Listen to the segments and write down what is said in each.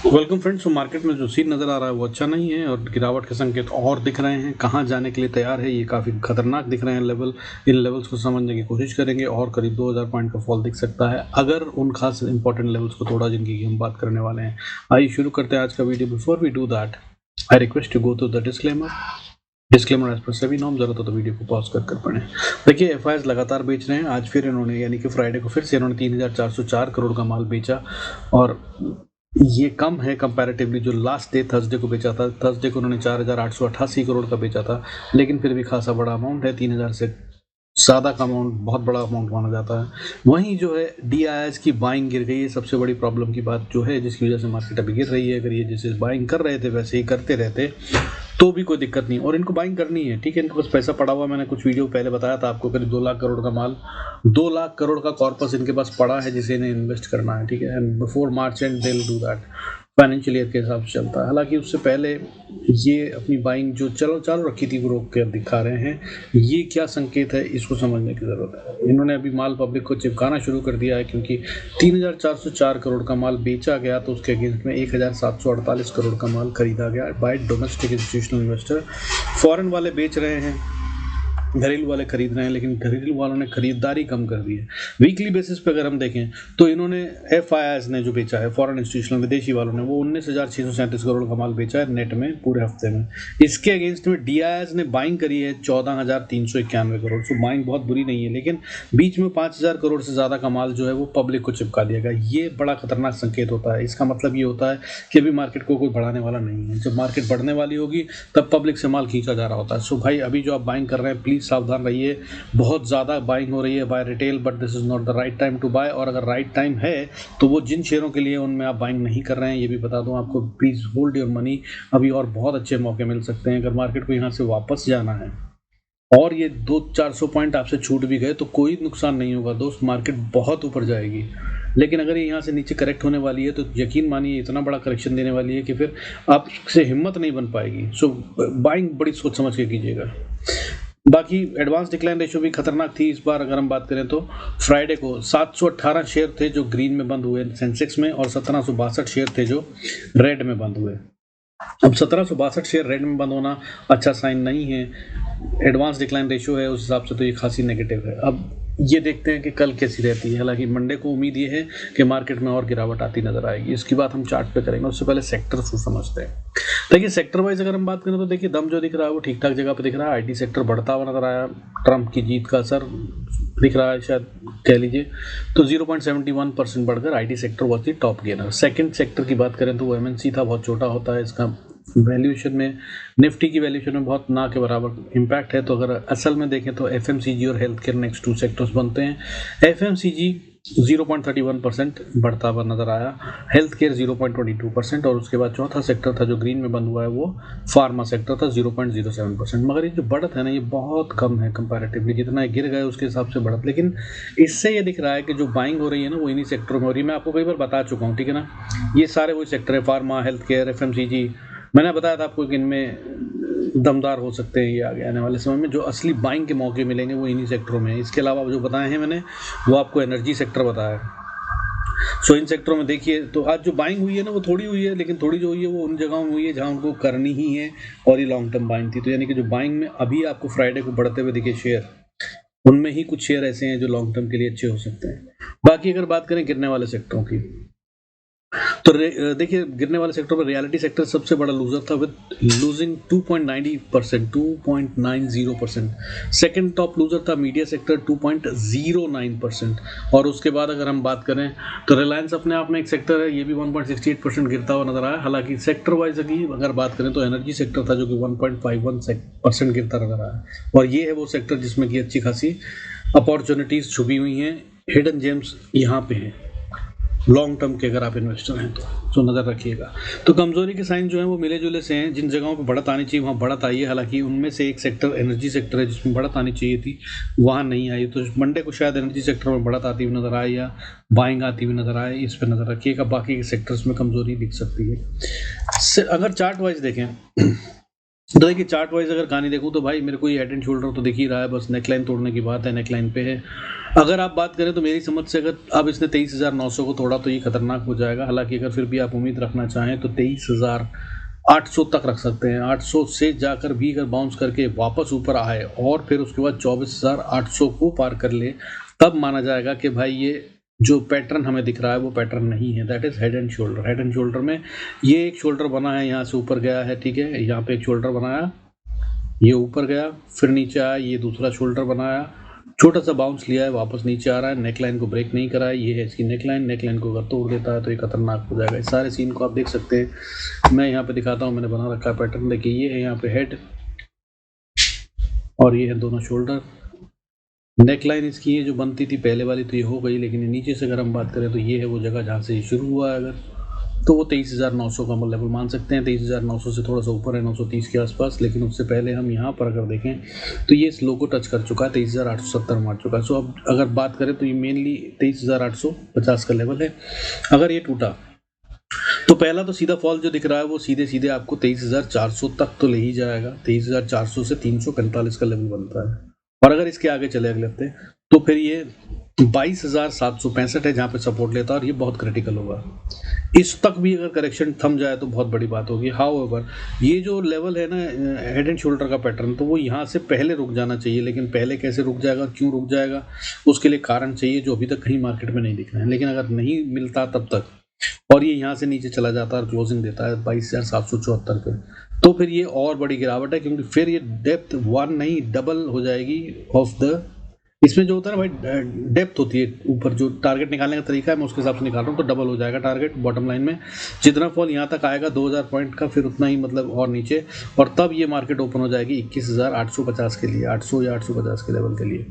Welcome friends. तो market में जो सीन नज़र आ रहा है वो अच्छा नहीं है और गिरावट के संकेत और दिख रहे हैं। कहाँ जाने के लिए तैयार है, ये काफ़ी खतरनाक दिख रहे हैं लेवल। इन लेवल्स को समझने की कोशिश करेंगे और करीब 2000 पॉइंट का फॉल दिख सकता है अगर उन खास इंपॉर्टेंट लेवल्स को तोड़ा जिनकी हम बात करने वाले हैं। आइए शुरू करते हैं आज का video. Before we do that, I request to go to the disclaimer as per सभी नॉर्म। जरूरत हो तो वीडियो को पॉज कर पढ़ें। देखिए, एफआईएस लगातार बेच रहे हैं। आज फिर इन्होंने यानी कि फ्राइडे को फिर से इन्होंने 3404 करोड़ का माल बेचा और ये कम है कंपैरेटिवली जो लास्ट डे थर्सडे को बेचा था। थर्सडे को उन्होंने 4888 करोड़ का बेचा था, लेकिन फिर भी खासा बड़ा अमाउंट है। 3000 से ज़्यादा का अमाउंट बहुत बड़ा अमाउंट माना जाता है। वहीं जो है डीआईएस की बाइंग गिर गई है, सबसे बड़ी प्रॉब्लम की बात जो है जिसकी वजह से मार्केट अभी गिर रही है। अगर ये जैसे बाइंग कर रहे थे वैसे ही करते रहते तो भी कोई दिक्कत नहीं, और इनको बाइंग करनी है, ठीक है। इनके पास पैसा पड़ा हुआ, मैंने कुछ वीडियो पहले बताया था आपको, करीब 2 लाख करोड़ का माल, 2 लाख करोड़ का कॉर्पस इनके पास पड़ा है जिसे इन्हें इन्वेस्ट करना है, ठीक है। And before March and they will do that. Financial year के हिसाब से चलता है। हालांकि उससे पहले ये अपनी बाइंग जो चालू रखी थी वो रोक कर दिखा रहे हैं। ये क्या संकेत है, इसको समझने की जरूरत है। इन्होंने अभी माल पब्लिक को चिपकाना शुरू कर दिया है, क्योंकि 3404 करोड़ का माल बेचा गया तो उसके अगेंस्ट में 1748 करोड़ का माल खरीदा गया bye domestic institutional investor. Foreign वाले बेच रहे हैं, घरेलू वाले खरीद रहे हैं, लेकिन घरेलू वालों ने खरीदारी कम कर दी है। वीकली बेसिस पे अगर हम देखें तो इन्होंने एफआईआईएस ने जो बेचा है, फॉरेन इंस्टीट्यूशनल विदेशी वालों ने, वो 19,637 करोड़ का माल बेचा है नेट में पूरे हफ्ते में। इसके अगेंस्ट में डीआईएस ने बाइंग करी है 14,391 करोड़। सो बाइंग बहुत बुरी नहीं है, लेकिन बीच में 5,000 करोड़ से ज़्यादा का माल जो है वो पब्लिक को चिपका दिया गया। ये बड़ा खतरनाक संकेत होता है। इसका मतलब ये होता है कि अभी मार्केट को कोई बढ़ाने वाला नहीं है। जब मार्केट बढ़ने वाली होगी तब पब्लिक से माल खींचा जा रहा होता है। सो भाई, अभी जो आप बाइंग कर रहे हैं प्लीज़ सावधान रहिए। बहुत ज़्यादा बाइंग हो रही है buy retail, but this is not the right time to buy. और अगर राइट टाइम है तो वो जिन शेयरों के लिए उनमें आप बाइंग नहीं कर रहे हैं, ये भी बता दूं आपको, प्लीज़ होल्ड योर मनी। अभी और बहुत अच्छे मौके मिल सकते हैं। अगर मार्केट को यहाँ से वापस जाना है और ये 200-400 पॉइंट आपसे छूट भी गए तो कोई नुकसान नहीं होगा दोस्त, मार्केट बहुत ऊपर जाएगी। लेकिन अगर ये यहाँ से नीचे करेक्ट होने वाली है तो यकीन मानिए इतना बड़ा करेक्शन देने वाली है कि फिर आपसे हिम्मत नहीं बन पाएगी। सो बाइंग बड़ी सोच समझ के कीजिएगा। बाकी एडवांस डिक्लाइन रेशियो भी खतरनाक थी इस बार। अगर हम बात करें तो फ्राइडे को 718 शेयर थे जो ग्रीन में बंद हुए सेंसेक्स में, और 1762 शेयर थे जो रेड में बंद हुए। अब 1762 शेयर रेड में बंद होना अच्छा साइन नहीं है। एडवांस डिक्लाइन रेशियो है उस हिसाब से तो ये खासी नेगेटिव है। अब ये देखते हैं कि कल कैसी रहती है। हालांकि मंडे को उम्मीद ये है कि मार्केट में और गिरावट आती नजर आएगी। इसकी बात हम चार्ट पे करेंगे, उससे पहले सेक्टर को समझते हैं। देखिए, सेक्टर वाइज अगर हम बात करें तो देखिए दम जो दिख रहा है वो ठीक ठाक जगह पे दिख रहा है। आईटी सेक्टर बढ़ता हुआ नजर आया, ट्रंप की जीत का असर दिख रहा है शायद कह लीजिए। तो 0.71% बढ़कर IT sector was the top gainer. Second sector की बात करें तो वो एमएनसी था, बहुत छोटा होता है। इसका वैल्यूएशन में, निफ्टी की वैल्यूएशन में बहुत ना के बराबर इम्पैक्ट है। तो अगर असल में देखें तो एफएमसीजी और हेल्थ केयर नेक्स्ट 2 सेक्टर्स बनते हैं। एफएमसीजी 0.31% बढ़ता हुआ नजर आया, हेल्थ केयर 0.22%, और उसके बाद चौथा सेक्टर था जो ग्रीन में बंद हुआ है वो फार्मा सेक्टर था 0.07%। मगर ये जो बढ़त है ना, ये बहुत कम है कंपैरेटिवली। जितना गिर गए उसके हिसाब से बढ़त, लेकिन इससे ये दिख रहा है कि जो बाइंग हो रही है ना वो इन्हीं सेक्टरों में हो रही है। मैं आपको कई बार बता चुका हूँ, ठीक है ना। ये सारे वही सेक्टर है, फार्मा, हेल्थ केयर, एफएमसीजी। मैंने बताया था आपको कि इनमें दमदार हो सकते हैं ये आगे आने वाले समय में। जो असली बाइंग के मौके मिलेंगे वो इन्हीं सेक्टरों में। इसके अलावा जो बताए हैं मैंने वो आपको एनर्जी सेक्टर बताया है। सो इन सेक्टरों में देखिए तो आज जो बाइंग हुई है ना वो थोड़ी हुई है, लेकिन थोड़ी जो हुई है वो उन जगहों में हुई है जहां उनको करनी ही है, और ये लॉन्ग टर्म बाइंग थी। तो यानी कि जो बाइंग में अभी आपको फ्राइडे को बढ़ते हुए दिखे शेयर, उनमें ही कुछ शेयर ऐसे हैं जो लॉन्ग टर्म के लिए अच्छे हो सकते हैं। बाकी अगर बात करें गिरने वाले सेक्टरों की तो देखिए, गिरने वाले सेक्टर में रियलिटी सेक्टर सबसे बड़ा लूजर था with losing 2.90%। Second top loser था मीडिया सेक्टर 2.09%। और उसके बाद अगर हम बात करें तो रिलायंस अपने आप में एक सेक्टर है, ये भी 1.68% गिरता हुआ नजर आया। हालांकि सेक्टर वाइज अगर बात करें तो एनर्जी सेक्टर था जो कि 1.51% गिरता नजर आया। और ये है वो सेक्टर जिसमें कि अच्छी खासी अपॉर्चुनिटीज छुपी हुई हैं, हिडन जेम्स यहाँ पे हैं लॉन्ग टर्म के। अगर आप इन्वेस्टर हैं तो नज़र रखिएगा। तो कमजोरी के साइन जो हैं वो मिले जुले से हैं। जिन जगहों पे बढ़त आनी चाहिए वहाँ बढ़त आई है। हालांकि उनमें से एक सेक्टर एनर्जी सेक्टर है जिसमें बढ़त आनी चाहिए थी, वहाँ नहीं आई। तो मंडे को शायद एनर्जी सेक्टर में बढ़त आती हुई नजर आए या बाइंग आती हुई नजर आए, इस पर नजर रखिएगा। बाकी के सेक्टर्स में कमजोरी दिख सकती है। अगर चार्ट वाइज देखें तो देखिए चार्ट वाइज अगर कहानी देखूँ तो भाई मेरे को ये हेड एंड शोल्डर तो दिख ही रहा है, बस नेकलाइन तोड़ने की बात है, नेकलाइन पे है। अगर आप बात करें तो मेरी समझ से अगर अब इसने 23,900 को तोड़ा तो ये खतरनाक हो जाएगा। हालांकि अगर फिर भी आप उम्मीद रखना चाहें तो 23,800 तक रख सकते हैं। 800 से जाकर भी अगर बाउंस करके वापस ऊपर आए और फिर उसके बाद 24,800 को पार कर ले, तब माना जाएगा कि भाई ये जो पैटर्न हमें दिख रहा है वो पैटर्न नहीं है, that is head and shoulder. Head and shoulder में ये एक शोल्डर बना है, यहाँ से ऊपर गया है, ठीक है, यहाँ पे एक शोल्डर बनाया, ये ऊपर गया, फिर नीचे आया, ये दूसरा शोल्डर बनाया, छोटा सा बाउंस लिया है, वापस नीचे आ रहा है, नेकलाइन को ब्रेक नहीं करा है, ये है इसकी नेकलाइन। नेकलाइन को अगर तोड़ देता है तो ये खतरनाक हो जाएगा। इस सारे सीन को आप देख सकते हैं, मैं यहाँ पे दिखाता हूँ, मैंने बना रखा है पैटर्न। देखिए ये है यहाँ पे हेड और ये है दोनों शोल्डर। नेकलाइन इसकी ये जो बनती थी पहले वाली तो ये हो गई, लेकिन नीचे से अगर हम बात करें तो ये है वो जगह जहाँ से ये शुरू हुआ है। अगर तो वो 23,900 का हम लेवल मान सकते हैं। 23,900 से थोड़ा सा ऊपर है, 930 के आसपास, लेकिन उससे पहले हम यहाँ पर अगर देखें तो ये इस लो को टच कर चुका है, 23,870 मार चुका है। सो अब अगर बात करें तो ये मेनली 23,850 का लेवल है। अगर ये टूटा तो पहला तो सीधा फॉल जो दिख रहा है वो सीधे सीधे आपको 23,400 तक तो ले ही जाएगा। 23,400 से 345 का लेवल बनता है, और अगर इसके आगे चले अगले हफ्ते तो फिर ये 22,765 है जहाँ पे सपोर्ट लेता है, और ये बहुत क्रिटिकल होगा। इस तक भी अगर करेक्शन थम जाए तो बहुत बड़ी बात होगी। हाउएवर ये जो लेवल है ना हेड एंड शोल्डर का पैटर्न, तो वो यहाँ से पहले रुक जाना चाहिए, लेकिन पहले कैसे रुक जाएगा, क्यों रुक जाएगा, उसके लिए कारण चाहिए जो अभी तक कहीं मार्केट में नहीं दिख रहा है। लेकिन अगर नहीं मिलता तब तक और ये यहाँ से नीचे चला जाता है और क्लोजिंग देता है 22,774 पे, तो फिर ये और बड़ी गिरावट है, क्योंकि फिर ये डेप्थ 1 नहीं डबल हो जाएगी ऑफ द, इसमें जो होता है ना भाई डेप्थ होती है ऊपर, जो टारगेट निकालने का तरीका है मैं उसके हिसाब से निकाल रहा हूँ, तो डबल हो जाएगा टारगेट बॉटम लाइन में। जितना फॉल यहाँ तक आएगा 2,000 पॉइंट का, फिर उतना ही मतलब और नीचे, और तब ये मार्केट ओपन हो जाएगी 21,850 के लिए, 800 या 850 के लेवल के लिए,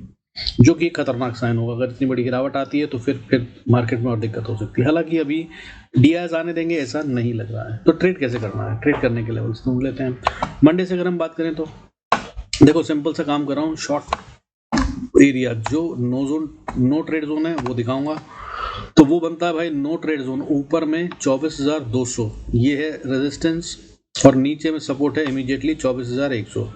जो कि खतरनाक साइन होगा। अगर इतनी बड़ी गिरावट आती है तो फिर मार्केट में और दिक्कत हो सकती है। हालांकि अभी डीआईएस आने देंगे ऐसा नहीं लग रहा है। तो ट्रेड कैसे करना है, ट्रेड करने के लेवल्स ढूंढ लेते हैं। मंडे से अगर हम बात करें तो देखो सिंपल सा काम कर रहा हूँ, शॉर्ट एरिया जो नो ट्रेड जोन है वो दिखाऊंगा। तो वो बनता है भाई नो ट्रेड जोन ऊपर में 24,200, ये है रेजिस्टेंस, और नीचे में सपोर्ट है इमीडिएटली 24,100।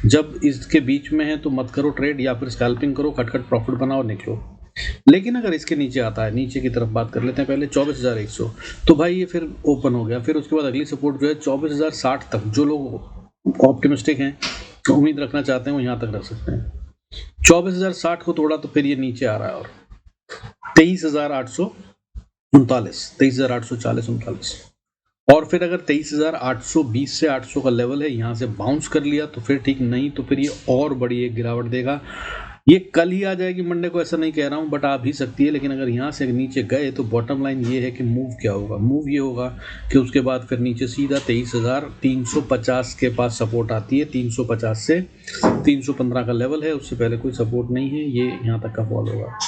जब इसके बीच में है तो मत करो ट्रेड, या फिर स्कैल्पिंग करो, खटखट प्रॉफिट बनाओ और निकलो। लेकिन अगर इसके नीचे आता है, नीचे की तरफ बात कर लेते हैं पहले 24,100, तो भाई ये फिर ओपन हो गया। फिर उसके बाद अगली सपोर्ट जो है 24,060 तक, जो लोग ऑप्टिमिस्टिक हैं तो उम्मीद रखना चाहते हैं वो यहाँ तक रख सकते हैं। 24,060 को तोड़ा तो फिर ये नीचे आ रहा है और 23,839, 23,840 39, और फिर अगर 23,820 से 800 का लेवल है, यहाँ से बाउंस कर लिया तो फिर ठीक, नहीं तो फिर ये और बड़ी एक गिरावट देगा। ये कल ही आ जाएगी मंडे को, ऐसा नहीं कह रहा हूँ, बट आ भी सकती है। लेकिन अगर यहाँ से नीचे गए तो बॉटम लाइन ये है कि मूव क्या होगा, मूव ये होगा कि उसके बाद फिर नीचे सीधा 23,350 के पास सपोर्ट आती है। 350 से 315 का लेवल है, उससे पहले कोई सपोर्ट नहीं है, ये यहाँ तक का फॉल होगा।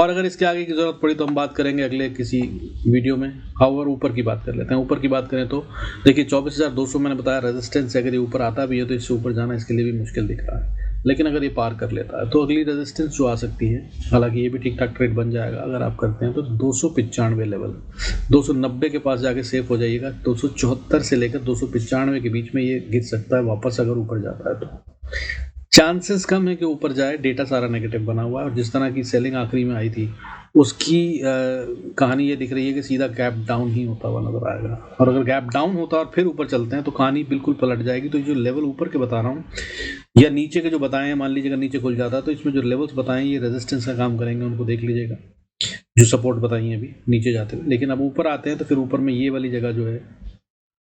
और अगर इसके आगे की जरूरत पड़ी तो हम बात करेंगे अगले किसी वीडियो में। हाउएवर ऊपर की बात कर लेते हैं। ऊपर की बात करें तो देखिए 24,200 मैंने बताया रेजिस्टेंस है, अगर ये ऊपर आता भी है तो इससे ऊपर जाना इसके लिए भी मुश्किल दिख रहा है। लेकिन अगर ये पार कर लेता है तो अगली रेजिस्टेंस जो आ सकती है, हालांकि ये भी ठीक ठाक ट्रेड बन जाएगा अगर आप करते हैं तो 295 लेवल, 290 के पास जाके सेफ हो जाइएगा। 274 से लेकर 295 के बीच में ये गिर सकता है वापस, अगर ऊपर जाता है तो चांसेस कम है कि ऊपर जाए। डेटा सारा नेगेटिव बना हुआ है, और जिस तरह की सेलिंग आखिरी में आई थी उसकी कहानी ये दिख रही है कि सीधा गैप डाउन ही होता हुआ नजर आएगा। और अगर गैप डाउन होता और फिर ऊपर चलते हैं तो कहानी बिल्कुल पलट जाएगी। तो ये जो लेवल ऊपर के बता रहा हूँ या नीचे के जो बताए हैं, मान लीजिए अगर नीचे खुल जाता है तो इसमें जो लेवल्स बताए ये रेजिस्टेंस का काम करेंगे, उनको देख लीजिएगा। जो सपोर्ट बताई है अभी नीचे जाते हुए, लेकिन अब ऊपर आते हैं तो फिर ऊपर में ये वाली जगह जो है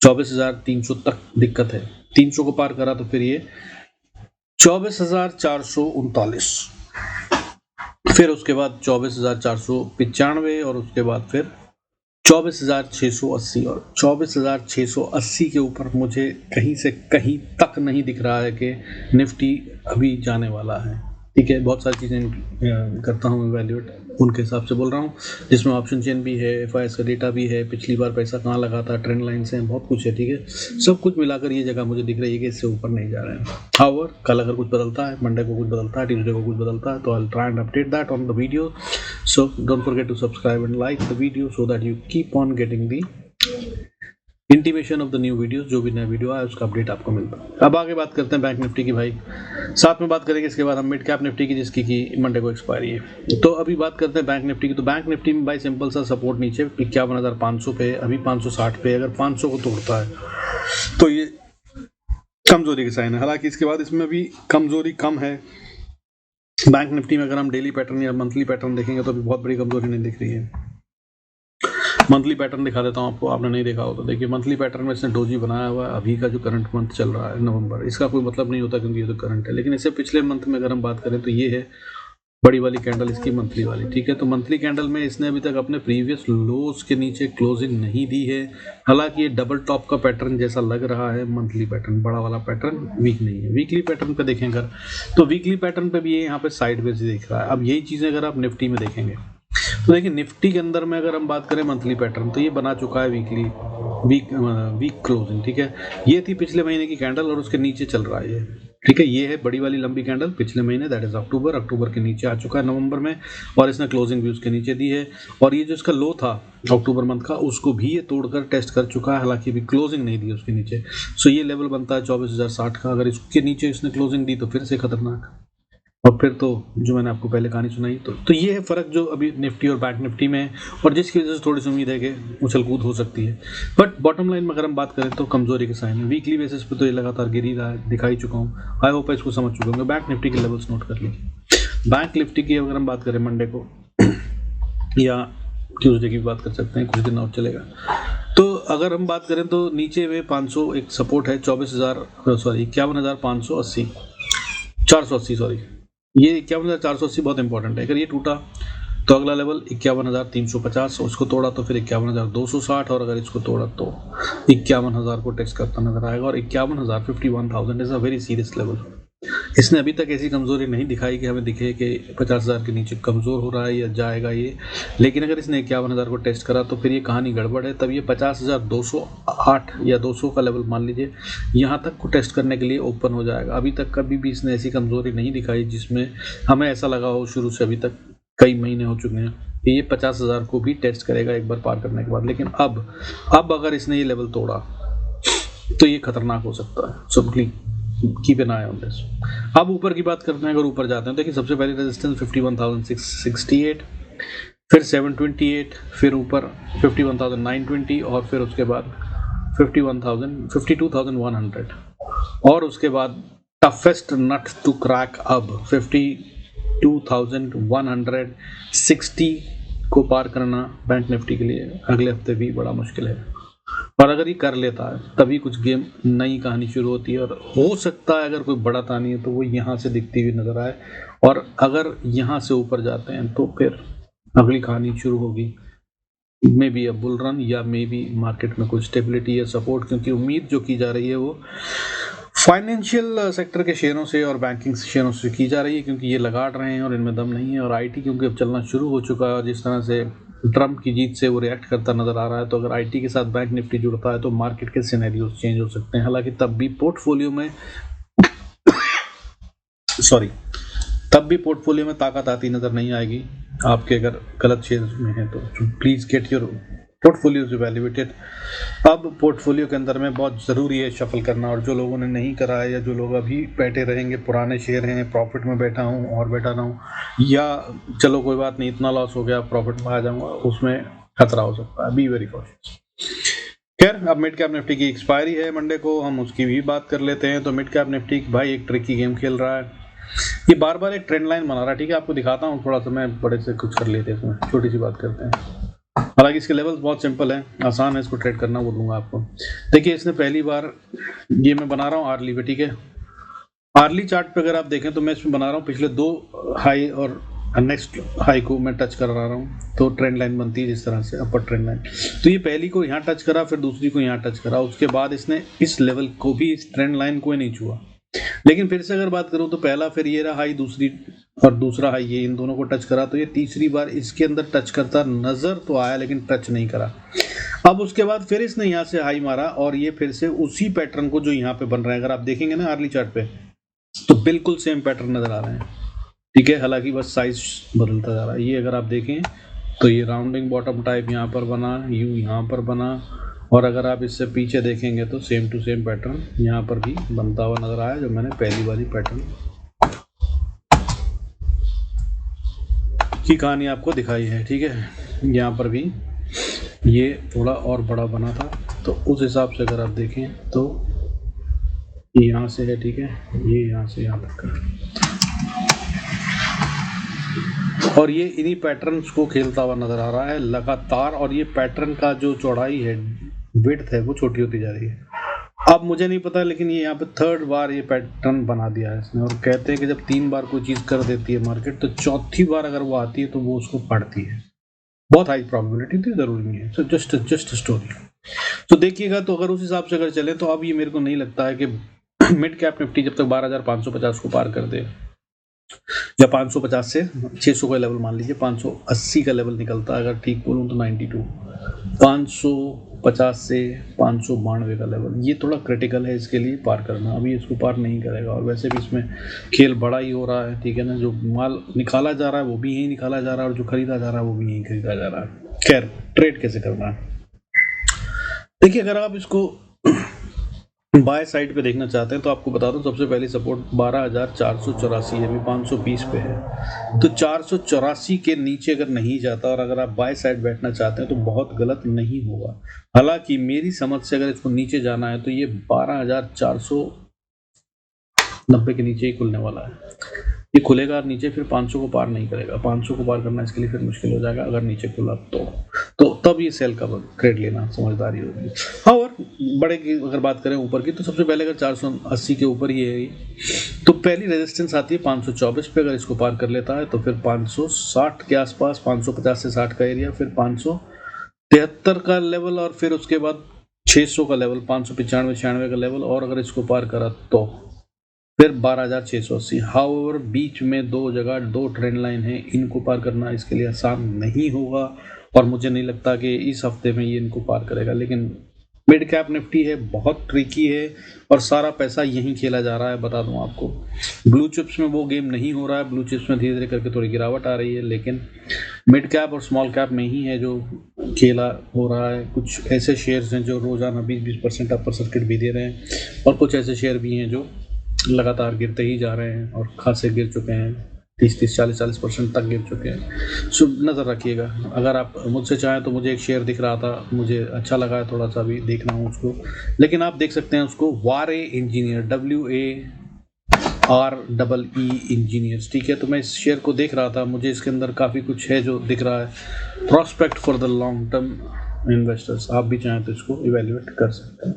24,300 तक दिक्कत है। 300 को पार करा तो फिर ये 24,439, फिर उसके बाद 24,495, और उसके बाद फिर 24,680, और 24,680 के ऊपर मुझे कहीं से कहीं तक नहीं दिख रहा है कि निफ्टी अभी जाने वाला है। ठीक है, बहुत सारी चीज़ें करता हूँ इवैल्यूएट, उनके हिसाब से बोल रहा हूँ, जिसमें ऑप्शन चेन भी है, एफआईएस का डेटा भी है, पिछली बार पैसा कहाँ लगा था, ट्रेंड लाइन्स हैं, बहुत कुछ है। ठीक है, सब कुछ मिलाकर ये जगह मुझे दिख रही है कि इससे ऊपर नहीं जा रहे हैं। हाउएवर कल अगर कुछ बदलता है, मंडे को कुछ बदलता है, ट्यूजडे को कुछ बदलता है, तो I will try and update that on the video. So don't forget to subscribe and like the video so that you keep on getting the intimation of the new videos, जो भी नया video आया उसका update आपको मिलता है। अब आगे बात करते हैं बैंक निफ्टी की भाई, साथ में बात करेंगे इसके बाद हम मिड कैप निफ्टी की, जिसकी की मंडे को एक्सपायरी है। तो अभी बात करते हैं बैंक निफ्टी की। तो बैंक निफ्टी में भाई सिंपल सा सपोर्ट नीचे 51,500 पे, अभी 560 पे, अगर 500 को तोड़ता है तो ये कमजोरी के साइन है। हालांकि इसके बाद इसमें भी कमजोरी कम है बैंक निफ्टी में। अगर हम डेली पैटर्न या मंथली पैटर्न देखेंगे तो अभी बहुत बड़ी कमजोरी नहीं दिख रही है। मंथली पैटर्न दिखा देता हूँ आपको, आपने नहीं देखा हो तो देखिए। मंथली पैटर्न में इसने डोजी बनाया हुआ है। अभी का जो करंट मंथ चल रहा है नवंबर, इसका कोई मतलब नहीं होता क्योंकि ये तो करंट है, लेकिन इससे पिछले मंथ में अगर हम बात करें तो ये है बड़ी वाली कैंडल इसकी मंथली वाली, ठीक है। तो मंथली कैंडल में इसने अभी तक अपने प्रीवियस लोज के नीचे क्लोजिंग नहीं दी है। हालांकि ये डबल टॉप का पैटर्न जैसा लग रहा है। मंथली पैटर्न बड़ा वाला पैटर्न, वीक नहीं है। वीकली पैटर्न पे देखें अगर, तो वीकली पैटर्न पे भी ये यहाँ पे साइडवेज दिख रहा है। अब यही चीजें अगर आप निफ्टी में देखेंगे तो देखिए, निफ्टी के अंदर में अगर हम बात करें मंथली पैटर्न, तो ये बना चुका है वीकली वीक क्लोजिंग, ठीक है। ये थी पिछले महीने की कैंडल और उसके नीचे चल रहा है ये, ठीक है। ये है बड़ी वाली लंबी कैंडल पिछले महीने, दैट इज अक्टूबर के नीचे आ चुका है नवंबर में, और इसने क्लोजिंग भी उसके नीचे दी है। और ये जो इसका लो था अक्टूबर मंथ का, उसको भी ये तोड़कर टेस्ट कर चुका है, हालांकि अभी क्लोजिंग नहीं दी उसके नीचे। सो ये लेवल बनता है 24,060 का। अगर इसके नीचे इसने क्लोजिंग दी तो फिर से खतरनाक, और फिर तो जो मैंने आपको पहले कहानी सुनाई, तो ये है फर्क जो अभी निफ्टी और बैंक निफ्टी में है, और जिसकी वजह से थोड़ी सी उम्मीद है कि उछल कूद हो सकती है। बट बॉटम लाइन में अगर हम बात करें तो कमजोरी के साइन है। वीकली बेसिस पे तो ये लगातार गिर ही रहा है, दिखाई चुका हूँ। आई होप इसको समझ चुके होंगे। बैंक निफ्टी के लेवल्स नोट कर लीजिए। बैंक निफ्टी की अगर हम बात करें मंडे को या ट्यूसडे की बात कर सकते हैं, कुछ दिन और चलेगा। तो अगर हम बात करें तो नीचे में 500 एक सपोर्ट है, 51,580 480 सॉरी, ये 51,480 बहुत इंपॉर्टेंट है। अगर ये टूटा तो अगला लेवल 51,350, उसको तोड़ा तो फिर 51,260, और अगर इसको तोड़ा तो 51,000 को टेस्ट करता नजर आएगा। और 51,000 51,000 is a very serious level. इसने अभी तक ऐसी कमजोरी नहीं दिखाई कि हमें दिखे कि 50,000 के नीचे कमजोर हो रहा है या जाएगा ये, लेकिन अगर इसने 51,000 को टेस्ट करा तो फिर ये कहानी गड़बड़ है। तब ये 50,208 या 200 का लेवल मान लीजिए, यहाँ तक को टेस्ट करने के लिए ओपन हो जाएगा। अभी तक कभी भी इसने ऐसी कमजोरी नहीं दिखाई जिसमें हमें ऐसा लगा हो शुरू से, अभी तक कई महीने हो चुके हैं कि ये 50,000 को भी टेस्ट करेगा एक बार पार करने के बाद। लेकिन अब अगर इसने ये लेवल तोड़ा तो ये खतरनाक हो सकता है। So please keep an I on this. अब ऊपर की बात करते हैं। अगर ऊपर जाते हैं, देखिए सबसे पहले रेजिस्टेंस 51,668, फिर 728, फिर ऊपर 51,920, और फिर उसके बाद 52,100, और उसके बाद टफेस्ट नट टू क्रैक अब 52,160 को पार करना बैंक निफ्टी के लिए अगले हफ्ते भी बड़ा मुश्किल है। और अगर ये कर लेता है तभी कुछ गेम नई कहानी शुरू होती है, और हो सकता है अगर कोई बड़ा तानी है तो वो यहाँ से दिखती हुई नजर आए, और अगर यहाँ से ऊपर जाते हैं तो फिर अगली कहानी शुरू होगी, may be a bull run या मे बी मार्केट में कुछ स्टेबिलिटी या सपोर्ट। क्योंकि उम्मीद जो की जा रही है वो फाइनेंशियल सेक्टर के शेयरों से और बैंकिंग शेयरों से की जा रही है, क्योंकि ये लगाड़ रहे हैं और इनमें दम नहीं है। और आईटी क्योंकि अब चलना शुरू हो चुका है, और जिस तरह से ट्रम्प की जीत से वो रिएक्ट करता नजर आ रहा है, तो अगर आईटी के साथ बैंक निफ्टी जुड़ता है तो मार्केट के सिनेरियोज चेंज हो सकते हैं। हालांकि तब भी पोर्टफोलियो में ताकत आती नजर नहीं आएगी आपके, अगर गलत शेयर में है तो please get your portfolios evaluated. अब पोर्टफोलियो के अंदर में बहुत ज़रूरी है शफल करना, और जो लोगों ने नहीं करा है या जो लोग अभी बैठे रहेंगे, पुराने शेयर हैं, प्रॉफिट में बैठा हूँ और बैठा रहा हूँ, या चलो कोई बात नहीं इतना लॉस हो गया प्रॉफिट में आ जाऊँगा, उसमें खतरा हो सकता है। Be very cautious. खैर, अब मिड कैप निफ्टी की एक्सपायरी है मंडे को, हम उसकी भी बात कर लेते हैं। तो मिड कैप निफ्टी भाई एक ट्रिकी गेम खेल रहा है, ये बार बार एक ट्रेंड लाइन बना रहा है, ठीक है। आपको दिखाता हूँ थोड़ा सा, मैं बड़े से कुछ कर लेते हैं इसमें, छोटी सी बात करते हैं। हालांकि इसके लेवल्स बहुत सिंपल है, आसान है इसको ट्रेड करना, बोलूँगा आपको। देखिए इसने पहली बार, ये मैं बना रहा हूँ आर्ली पे, ठीक है। आर्ली चार्ट पे अगर आप देखें तो मैं इसमें बना रहा हूँ पिछले 2 हाई और नेक्स्ट हाई को मैं टच कर रहा हूँ, तो ट्रेंड लाइन बनती है जिस तरह से, अपर ट्रेंड लाइन। तो ये पहली को यहाँ टच करा, फिर दूसरी को यहाँ टच करा, उसके बाद इसने इस लेवल को भी, इस ट्रेंड लाइन को ही नहीं छुआ। लेकिन फिर से अगर बात करूं तो पहला फिर ये रहा हाई, दूसरी और दूसरा हाई, ये इन दोनों को टच करा, तो ये तीसरी बार इसके अंदर टच करता नजर तो आया लेकिन टच नहीं करा। अब उसके बाद फिर इसने यहाँ से हाई मारा, और ये फिर से उसी पैटर्न को जो यहाँ पे बन रहा है, अगर आप देखेंगे ना अर्ली चार्ट पे, तो बिल्कुल सेम पैटर्न नजर आ रहे हैं, ठीक है। हालांकि बस साइज बदलता जा रहा है। ये अगर आप देखें तो ये राउंडिंग बॉटम टाइप यहाँ पर बना, यू यहाँ पर बना, और अगर आप इससे पीछे देखेंगे तो सेम टू सेम पैटर्न यहाँ पर भी बनता हुआ नज़र आया, जो मैंने पहली वाली पैटर्न की कहानी आपको दिखाई है। ठीक है, यहाँ पर भी ये थोड़ा और बड़ा बना था, तो उस हिसाब से अगर आप देखें तो यहाँ से है, ठीक है, ये यहाँ से यहाँ तक का, और ये इन्हीं पैटर्न्स को खेलता हुआ नज़र आ रहा है लगातार। और ये पैटर्न का जो चौड़ाई है, विड्थ है, वो छोटी होती जा रही है। अब मुझे नहीं पता, लेकिन ये यहाँ पे थर्ड बार ये पैटर्न बना दिया है इसने, और कहते हैं कि जब 3 बार कोई चीज़ कर देती है मार्केट, तो चौथी बार अगर वो आती है तो वो उसको पढ़ती है। बहुत हाई प्रोबेबिलिटी थी, जरूरी नहीं है। So just story. तो देखिएगा, तो अगर उस हिसाब से अगर चले तो अब ये मेरे को नहीं लगता है कि मिड कैप निफ्टी जब तक 12,550 को पार कर दे, या 550 से 600 का लेवल मान लीजिए, 580 का लेवल निकलता है, अगर ठीक बोलूँ तो 92, 550 से 592 का लेवल, ये थोड़ा क्रिटिकल है इसके लिए पार करना। अभी इसको पार नहीं करेगा, और वैसे भी इसमें खेल बड़ा ही हो रहा है। ठीक है ना, जो माल निकाला जा रहा है वो भी यही निकाला जा रहा है, और जो खरीदा जा रहा है वो भी यही खरीदा जा रहा है। खैर, ट्रेड कैसे करना है देखिए, अगर आप इसको बाय साइड पे देखना चाहते हैं तो आपको बता दूं, सबसे पहली सपोर्ट 12,484 है, अभी 520 पे है। तो 484 के नीचे अगर नहीं जाता, और अगर आप बाय साइड बैठना चाहते हैं तो बहुत गलत नहीं होगा। हालांकि मेरी समझ से अगर इसको नीचे जाना है तो ये 12,490 के नीचे ही खुलने वाला है। ये खुलेगा और नीचे फिर 500 को पार नहीं करेगा। 500 को पार करना इसके लिए फिर मुश्किल हो जाएगा अगर नीचे खुला तो तब ये सेल का ट्रेड लेना समझदारी होगी। हाँ, और बड़े की अगर बात करें ऊपर की, तो सबसे पहले अगर 480 के ऊपर ही है तो पहली रेजिस्टेंस आती है 524 पे। अगर इसको पार कर लेता है तो फिर 560 के आसपास, 550 से 60 का एरिया, फिर 573 का लेवल, और फिर उसके बाद 600 का लेवल, 595-96 का लेवल, और अगर इसको पार करा तो फिर 12,680। हाउएवर बीच में दो जगह, दो ट्रेंड लाइन है, इनको पार करना इसके लिए आसान नहीं होगा, और मुझे नहीं लगता कि इस हफ्ते में ये इनको पार करेगा। लेकिन मिड कैप निफ्टी है, बहुत ट्रिकी है, और सारा पैसा यहीं खेला जा रहा है। बता दूं आपको, ब्लू चिप्स में वो गेम नहीं हो रहा है। ब्लू चिप्स में धीरे धीरे करके थोड़ी गिरावट आ रही है, लेकिन मिड कैप और स्मॉल कैप में ही है जो खेला हो रहा है। कुछ ऐसे शेयर्स हैं जो रोजाना 20% अपर सर्किट भी दे रहे हैं, और कुछ ऐसे शेयर भी हैं जो लगातार गिरते ही जा रहे हैं, और खासे गिर चुके हैं, 30-30, 40-40% तक गिर चुके हैं। सो नज़र रखिएगा। अगर आप मुझसे चाहें तो मुझे एक शेयर दिख रहा था, मुझे अच्छा लगा है, थोड़ा सा भी देखना हूँ उसको, लेकिन आप देख सकते हैं उसको, वारे इंजीनियर, WAREE इंजीनियर्स। ठीक है, तो मैं इस शेयर को देख रहा था, मुझे इसके अंदर काफ़ी कुछ है जो दिख रहा है, prospect for the long term investors. आप भी चाहें तो इसको इवेल्युएट कर सकते हैं।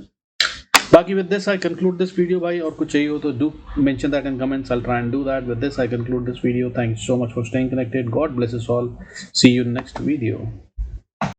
बाकी with this I conclude this video भाई, और कुछ चाहिए हो तो do mention that in comments, I'll try and do that. With this I conclude this video. Thanks so much for staying connected. God bless us all. See you in next video.